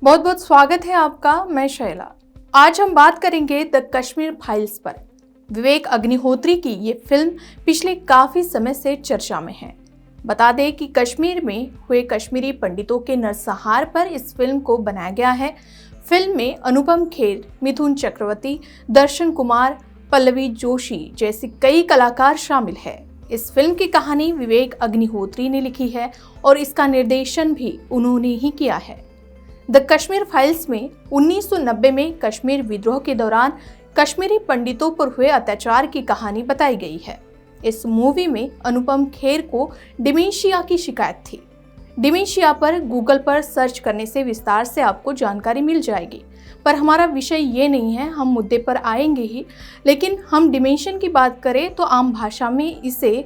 बहुत बहुत स्वागत है आपका। मैं शैला। आज हम बात करेंगे द कश्मीर फाइल्स पर। विवेक अग्निहोत्री की ये फिल्म पिछले काफी समय से चर्चा में है। बता दें कि कश्मीर में हुए कश्मीरी पंडितों के नरसंहार पर इस फिल्म को बनाया गया है। फिल्म में अनुपम खेर, मिथुन चक्रवर्ती, दर्शन कुमार, पल्लवी जोशी जैसे कई कलाकार शामिल है। इस फिल्म की कहानी विवेक अग्निहोत्री ने लिखी है और इसका निर्देशन भी उन्होंने ही किया है। द कश्मीर फाइल्स में 1990 में कश्मीर विद्रोह के दौरान कश्मीरी पंडितों पर हुए अत्याचार की कहानी बताई गई है। इस मूवी में अनुपम खेर को डिमेंशिया की शिकायत थी। डिमेंशिया पर गूगल पर सर्च करने से विस्तार से आपको जानकारी मिल जाएगी, पर हमारा विषय ये नहीं है, हम मुद्दे पर आएंगे ही। लेकिन हम डिमेंशन की बात करें तो आम भाषा में इसे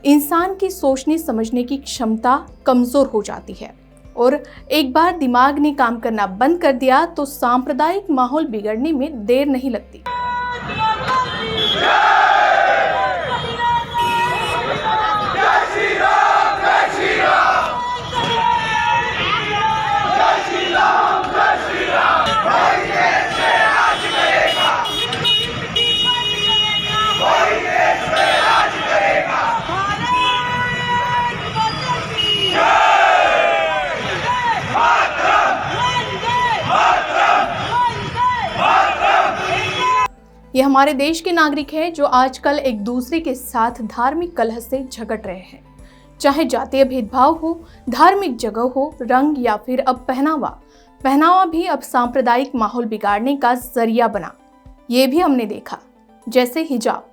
इंसान की सोचने समझने की क्षमता कमज़ोर हो जाती है और एक बार दिमाग ने काम करना बंद कर दिया तो सांप्रदायिक माहौल बिगड़ने में देर नहीं लगती। ये हमारे देश के नागरिक हैं जो आजकल एक दूसरे के साथ धार्मिक कलह से झगड़ रहे हैं। चाहे जातीय भेदभाव हो, धार्मिक जगह हो, रंग या फिर अब पहनावा भी अब सांप्रदायिक माहौल बिगाड़ने का जरिया बना। ये भी हमने देखा, जैसे हिजाब।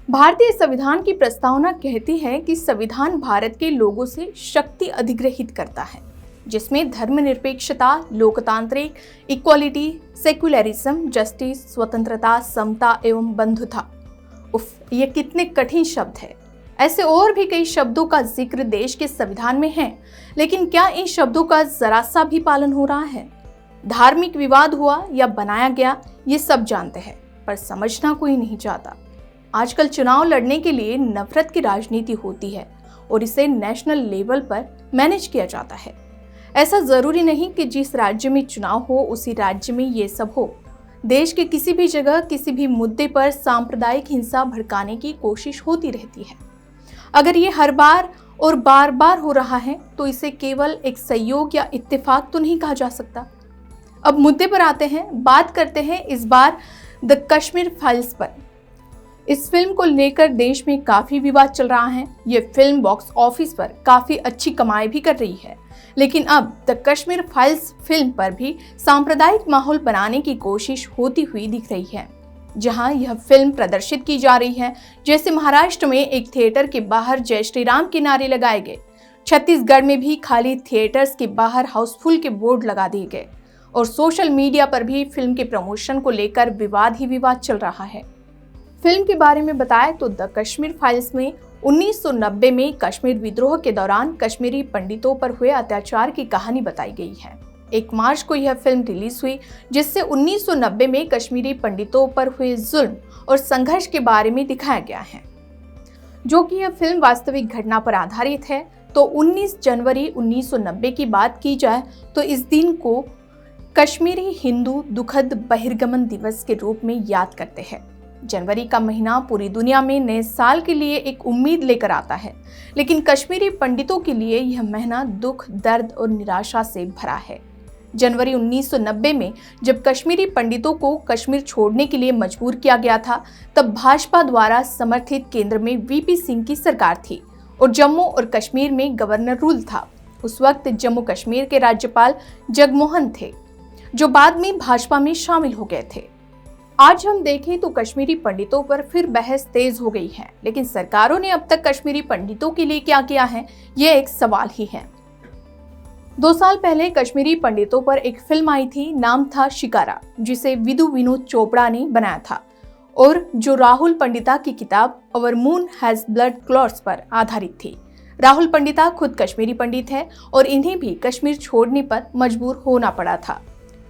भारतीय संविधान की प्रस्तावना कहती है कि संविधान भारत के लोगों से शक्ति अधिग्रहित करता है, जिसमें धर्मनिरपेक्षता, लोकतांत्रिक, इक्वालिटी, सेक्युलरिज्म, जस्टिस, स्वतंत्रता, समता एवं बंधुता। ये कितने कठिन शब्द है। ऐसे और भी कई शब्दों का जिक्र देश के संविधान में है, लेकिन क्या इन शब्दों का जरा सा भी पालन हो रहा है? धार्मिक विवाद हुआ या बनाया गया, ये सब जानते हैं, पर समझना कोई नहीं चाहता। आजकल चुनाव लड़ने के लिए नफरत की राजनीति होती है और इसे नेशनल लेवल पर मैनेज किया जाता है। ऐसा जरूरी नहीं कि जिस राज्य में चुनाव हो उसी राज्य में ये सब हो। देश के किसी भी जगह किसी भी मुद्दे पर सांप्रदायिक हिंसा भड़काने की कोशिश होती रहती है। अगर ये हर बार और बार बार हो रहा है तो इसे केवल एक सहयोग या इत्तेफाक तो नहीं कहा जा सकता। अब मुद्दे पर आते हैं, बात करते हैं इस बार द कश्मीर फाइल्स पर। इस फिल्म को लेकर देश में काफी विवाद चल रहा है। ये फिल्म बॉक्स ऑफिस पर काफी अच्छी कमाई भी कर रही है, लेकिन अब द कश्मीर फाइल्स फिल्म पर भी सांप्रदायिक माहौल बनाने की कोशिश होती हुई दिख रही है। जहां यह फिल्म प्रदर्शित की जा रही है, जैसे महाराष्ट्र में एक थिएटर के बाहर जय श्री राम के नारे लगाए गए, छत्तीसगढ़ में भी खाली थिएटर्स के बाहर हाउसफुल के बोर्ड लगा दिए गए और सोशल मीडिया पर भी फिल्म के प्रमोशन को लेकर विवाद ही विवाद चल रहा है। फिल्म के बारे में बताएं तो द कश्मीर फाइल्स में 1990 में कश्मीर विद्रोह के दौरान कश्मीरी पंडितों पर हुए अत्याचार की कहानी बताई गई है। 1 मार्च को यह फिल्म रिलीज हुई, जिससे 1990 में कश्मीरी पंडितों पर हुए जुल्म और संघर्ष के बारे में दिखाया गया है, जो कि यह फिल्म वास्तविक घटना पर आधारित है। तो 19 जनवरी 1990 की बात की जाए तो इस दिन को कश्मीरी हिंदू दुखद बहिर्गमन दिवस के रूप में याद करते हैं। जनवरी का महीना पूरी दुनिया में नए साल के लिए एक उम्मीद लेकर आता है, लेकिन कश्मीरी पंडितों के लिए यह महीना दुख, दर्द और निराशा से भरा है। जनवरी 1990 में जब कश्मीरी पंडितों को कश्मीर छोड़ने के लिए मजबूर किया गया था, तब भाजपा द्वारा समर्थित केंद्र में वीपी सिंह की सरकार थी और जम्मू और कश्मीर में गवर्नर रूल था। उस वक्त जम्मू कश्मीर के राज्यपाल जगमोहन थे, जो बाद में भाजपा में शामिल हो गए थे। आज हम देखें तो कश्मीरी पंडितों पर फिर बहस तेज हो गई है, लेकिन सरकारों ने अब तक कश्मीरी पंडितों के लिए क्या किया है, ये एक सवाल ही है। 2 साल पहले कश्मीरी पंडितों पर एक फिल्म आई थी, नाम था शिकारा, जिसे विदु विनोद चोपड़ा ने बनाया था और जो राहुल पंडिता की किताब अवर मून हैज ब्लड क्लॉट्स पर आधारित थी। राहुल पंडिता खुद कश्मीरी पंडित है और इन्हें भी कश्मीर छोड़ने पर मजबूर होना पड़ा था।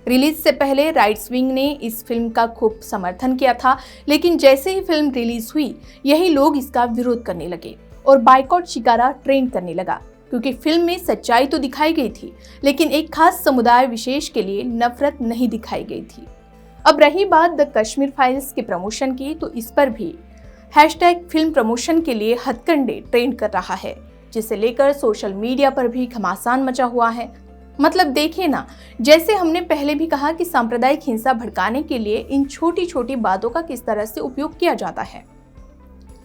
रिलीज से पहले राइट्स विंग ने इस फिल्म का खूब समर्थन किया था, लेकिन जैसे ही फिल्म रिलीज हुई, यही लोग इसका विरोध करने लगे और बाइकॉट शिकारा ट्रेंड करने लगा। क्योंकि फिल्म में सच्चाई तो दिखाई गई थी, लेकिन एक खास समुदाय विशेष के लिए नफरत नहीं दिखाई गई थी। अब रही बात द कश्मीर फाइल्स के प्रमोशन की, तो इस पर भी हैशटैग फिल्म प्रमोशन के लिए हथकंडे ट्रेंड कर रहा है, जिसे लेकर सोशल मीडिया पर भी घमासान मचा हुआ है। मतलब देखिए ना, जैसे हमने पहले भी कहा कि सांप्रदायिक हिंसा भड़काने के लिए इन छोटी छोटी बातों का किस तरह से उपयोग किया जाता है।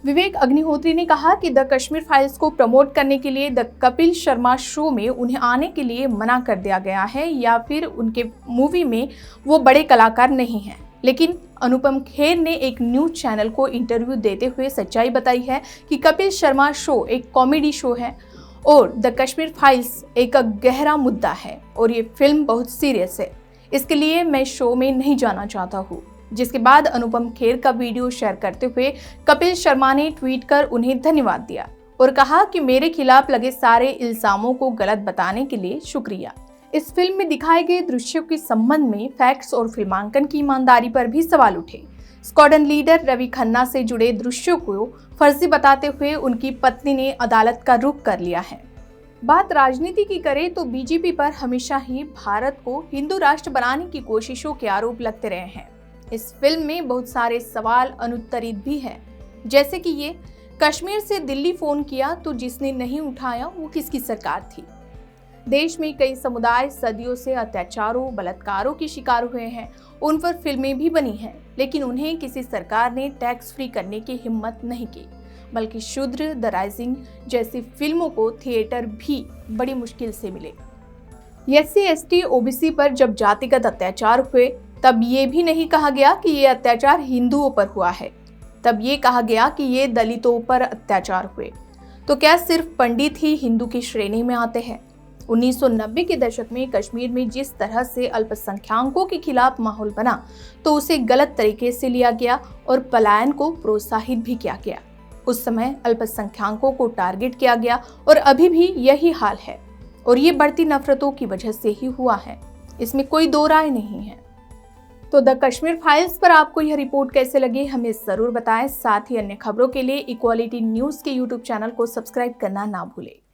विवेक अग्निहोत्री ने कहा कि द कश्मीर फाइल्स को प्रमोट करने के लिए द कपिल शर्मा शो में उन्हें आने के लिए मना कर दिया गया है, या फिर उनके मूवी में वो बड़े कलाकार नहीं हैं। लेकिन अनुपम खेर ने एक न्यूज चैनल को इंटरव्यू देते हुए सच्चाई बताई है कि कपिल शर्मा शो एक कॉमेडी शो है और द कश्मीर फाइल्स एक गहरा मुद्दा है और ये फिल्म बहुत सीरियस है, इसके लिए मैं शो में नहीं जाना चाहता हूँ। जिसके बाद अनुपम खेर का वीडियो शेयर करते हुए कपिल शर्मा ने ट्वीट कर उन्हें धन्यवाद दिया और कहा कि मेरे खिलाफ लगे सारे इल्जामों को गलत बताने के लिए शुक्रिया। इस फिल्म में दिखाए गए दृश्यों के संबंध में फैक्ट्स और फिल्मांकन की ईमानदारी पर भी सवाल उठे। स्क्वाड्रन लीडर रवि खन्ना से जुड़े दृश्यों को फर्जी बताते हुए उनकी पत्नी ने अदालत का रुख कर लिया है। बात राजनीति की करें तो बीजेपी पर हमेशा ही भारत को हिंदू राष्ट्र बनाने की कोशिशों के आरोप लगते रहे हैं। इस फिल्म में बहुत सारे सवाल अनुत्तरित भी हैं, जैसे कि ये कश्मीर से दिल्ली फोन किया तो जिसने नहीं उठाया वो किसकी सरकार थी। देश में कई समुदाय सदियों से अत्याचारों बलात्कारों के शिकार हुए हैं, उन पर फिल्में भी बनी हैं, लेकिन उन्हें किसी सरकार ने टैक्स फ्री करने की हिम्मत नहीं की, बल्कि शूद्र द राइजिंग जैसी फिल्मों को थिएटर भी बड़ी मुश्किल से मिले। SC ST OBC पर जब जातिगत अत्याचार हुए तब ये भी नहीं कहा गया कि ये अत्याचार हिंदुओं पर हुआ है, तब ये कहा गया कि ये दलितों पर अत्याचार हुए। तो क्या सिर्फ पंडित ही हिंदू की श्रेणी में आते हैं? 1990 के दशक में कश्मीर में जिस तरह से अल्पसंख्यकों के खिलाफ माहौल बना, तो उसे गलत तरीके से लिया गया और पलायन को प्रोत्साहित भी किया गया। उस समय अल्पसंख्यकों को टारगेट किया गया और अभी भी यही हाल है, और ये बढ़ती नफरतों की वजह से ही हुआ है, इसमें कोई दो राय नहीं है। तो द कश्मीर फाइल्स पर आपको यह रिपोर्ट कैसे लगी, हमें जरूर बताएं। साथ ही अन्य खबरों के लिए इक्वालिटी न्यूज के YouTube चैनल को सब्सक्राइब करना ना भूलें।